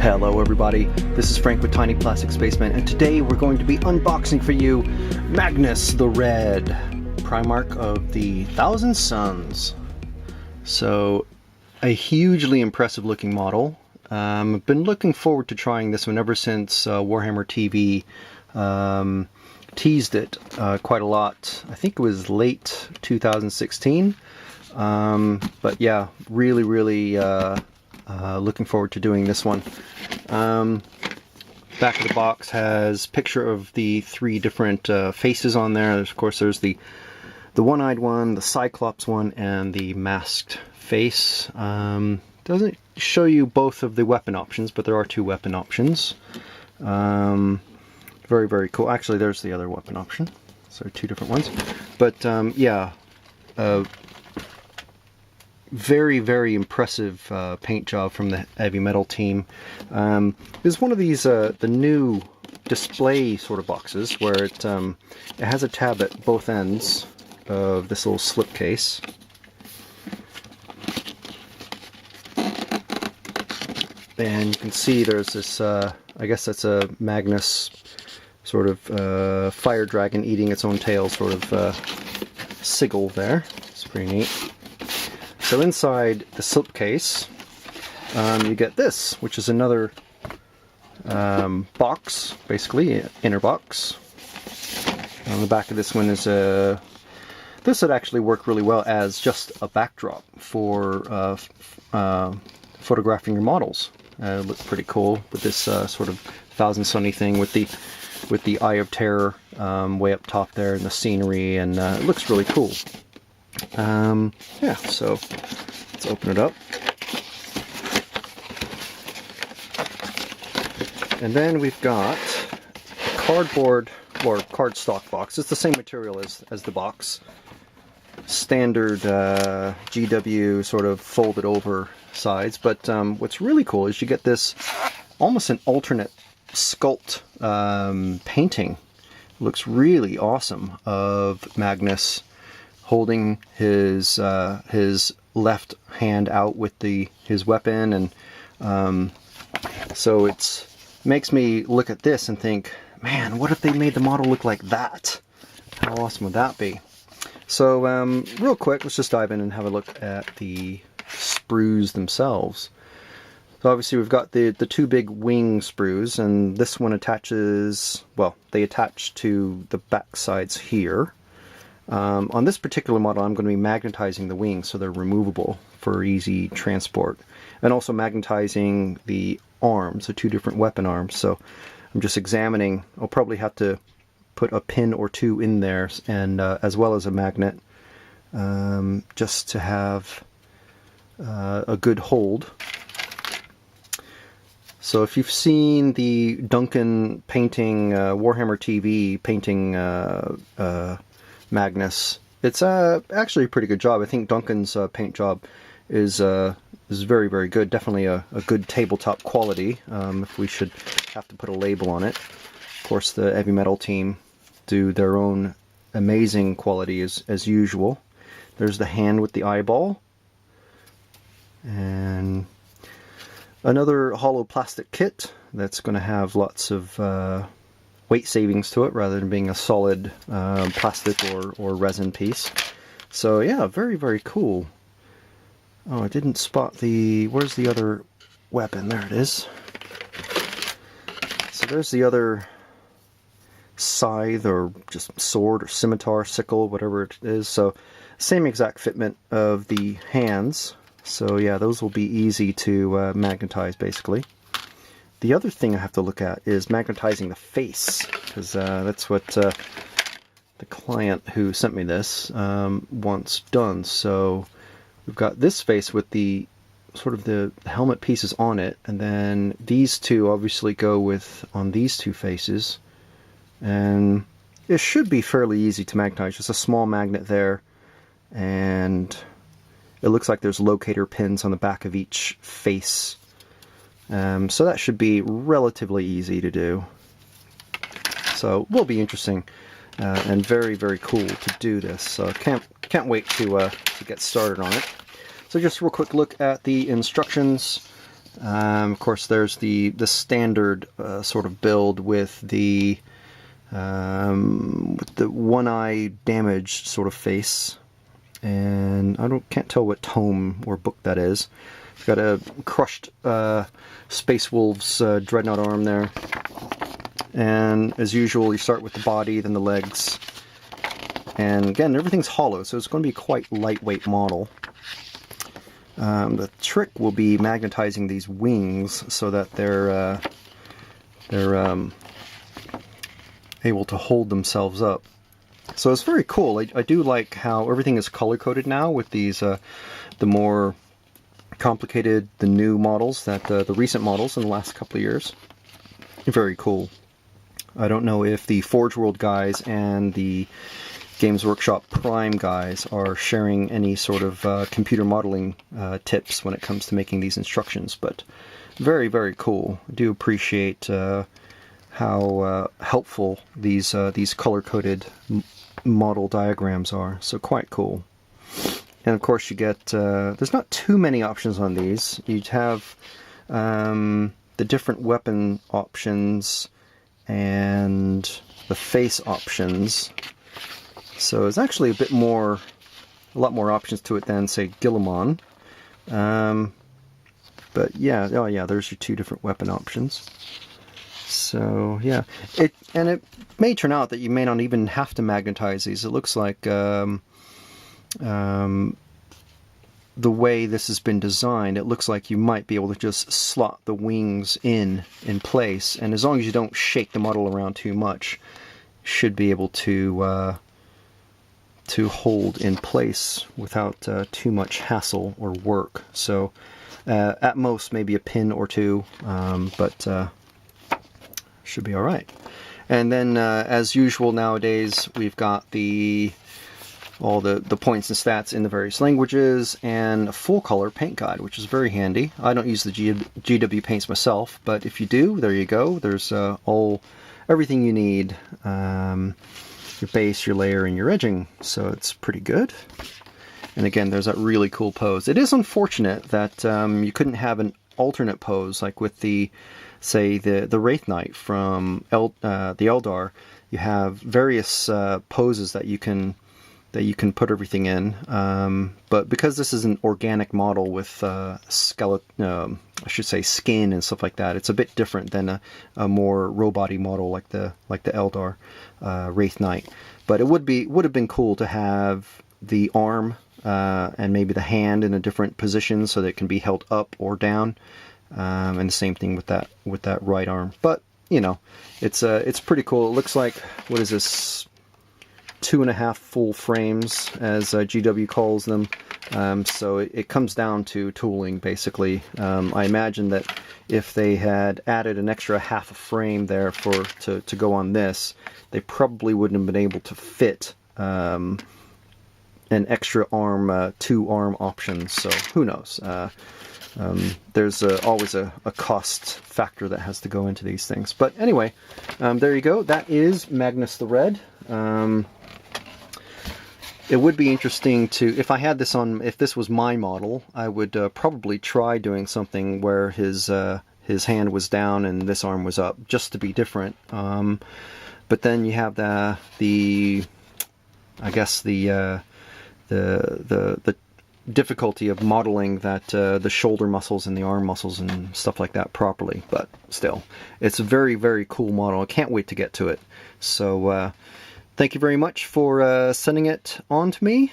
Hello everybody, this is Frank with Tiny Plastic Spaceman, and today we're going to be unboxing for you Magnus the Red, Primarch of the Thousand Suns. So, a hugely impressive looking model. I've been looking forward to trying this one ever since Warhammer TV teased it quite a lot. I think it was late 2016. But yeah, really looking forward to doing this one. Back of the box has picture of the three different faces on there. Of course, there's the one-eyed one, the Cyclops one, and the masked face. Doesn't show you both of the weapon options, but there are two weapon options. Very cool. Actually, there's the other weapon option. So two different ones. But yeah. Very impressive paint job from the Heavy Metal team. This is one of these the new display sort of boxes where it has a tab at both ends of this little slipcase. And you can see there's this, I guess that's a Magnus sort of fire dragon eating its own tail sort of sigil there. It's pretty neat. So inside the slipcase, you get this, which is another box, basically, inner box. On the back of this one is a... This would actually work really well as just a backdrop for photographing your models. It looks pretty cool with this sort of Thousand Sunny thing with the Eye of Terror way up top there and the scenery, and it looks really cool. Yeah, so let's open it up. And then we've got a cardboard or cardstock box. It's the same material as the box. Standard GW sort of folded over sides. But what's really cool is you get this almost an alternate sculpt painting. It looks really awesome of Magnus holding his left hand out with his weapon, and so it makes me look at this and think, man, what if they made the model look like that? How awesome would that be? So real quick, let's just dive in and have a look at the sprues themselves. So obviously we've got the two big wing sprues, and this one attaches, well, they attach to the back sides here. On this particular model, I'm going to be magnetizing the wings so they're removable for easy transport, and also magnetizing the arms, the two different weapon arms. So I'm just examining. I'll probably have to put a pin or two in there, and as well as a magnet, just to have a good hold. So if you've seen the Duncan painting, Warhammer TV painting Magnus, it's actually a pretty good job. I think Duncan's paint job is very good. Definitely a good tabletop quality, if we should have to put a label on it. Of course, the Heavy Metal team do their own amazing quality as usual. There's the hand with the eyeball. And another hollow plastic kit that's going to have lots of weight savings to it rather than being a solid plastic or resin piece. So yeah, very cool. Oh, I didn't spot where's the other weapon? There it is. So there's the other scythe, or just sword or scimitar, sickle, whatever it is. So same exact fitment of the hands. So yeah, those will be easy to magnetize basically. The other thing I have to look at is magnetizing the face, because that's what the client who sent me this wants done. So we've got this face with the sort of the helmet pieces on it, and then these two obviously go on these two faces, and it should be fairly easy to magnetize. Just a small magnet there, and it looks like there's locator pins on the back of each face. So that should be relatively easy to do. So will be interesting and very cool to do this. So can't wait to get started on it. So just a real quick look at the instructions. Of course, there's the standard sort of build with the one eye damaged sort of face, and can't tell what tome or book that is. It's got a crushed Space Wolves Dreadnought arm there, and as usual, you start with the body, then the legs, and again, everything's hollow, so it's going to be quite lightweight model. The trick will be magnetizing these wings so that they're able to hold themselves up. So it's very cool. I do like how everything is color-coded now with these, the more complicated, the new models, that the recent models in the last couple of years. Very cool. I don't know if the Forge World guys and the Games Workshop Prime guys are sharing any sort of computer modeling tips when it comes to making these instructions, but very, very cool. I do appreciate how helpful these color-coded model diagrams are, so quite cool. And of course you get, there's not too many options on these. You'd have the different weapon options and the face options. So it's actually a lot more options to it than, say, Guilliman. But yeah, oh yeah, there's your two different weapon options. So yeah, it may turn out that you may not even have to magnetize these. It looks like the way this has been designed, it looks like you might be able to just slot the wings in place, and as long as you don't shake the model around too much, you should be able to hold in place without too much hassle or work. So at most maybe a pin or two, but should be all right. And then as usual nowadays, we've got all the points and stats in the various languages, and a full color paint guide, which is very handy. I don't use the GW paints myself, but if you do, there you go. There's everything you need. Your base, your layer, and your edging, so it's pretty good. And again, there's that really cool pose. It is unfortunate that you couldn't have an alternate pose, like with the Wraith Knight from the Eldar. You have various poses that you can put everything in, but because this is an organic model with skeleton, I should say skin and stuff like that, it's a bit different than a more robot-y model like the Eldar Wraith Knight. But it would have been cool to have the arm and maybe the hand in a different position so that it can be held up or down, and the same thing with that right arm. But you know, it's pretty cool. It looks like, what is this? 2.5 full frames, as GW calls them. So it comes down to tooling, basically. I imagine that if they had added an extra half a frame there to go on this, they probably wouldn't have been able to fit an extra arm, 2 arm options. So who knows? There's always a cost factor that has to go into these things. But anyway, there you go. That is Magnus the Red. It would be interesting to, if I had this on, if this was my model, I would probably try doing something where his hand was down and this arm was up, just to be different. But then you have the difficulty of modeling that the shoulder muscles and the arm muscles and stuff like that properly. But still, it's a very, very cool model. I can't wait to get to it. So thank you very much for sending it on to me,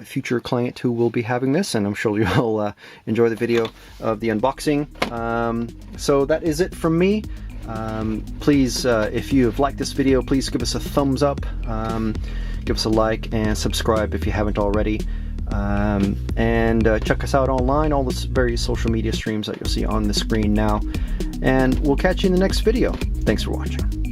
future client who will be having this, and I'm sure you'll enjoy the video of the unboxing. So that is it from me. Please, if you have liked this video, please give us a thumbs up, give us a like, and subscribe if you haven't already. And check us out online, all the various social media streams that you'll see on the screen now. And we'll catch you in the next video. Thanks for watching.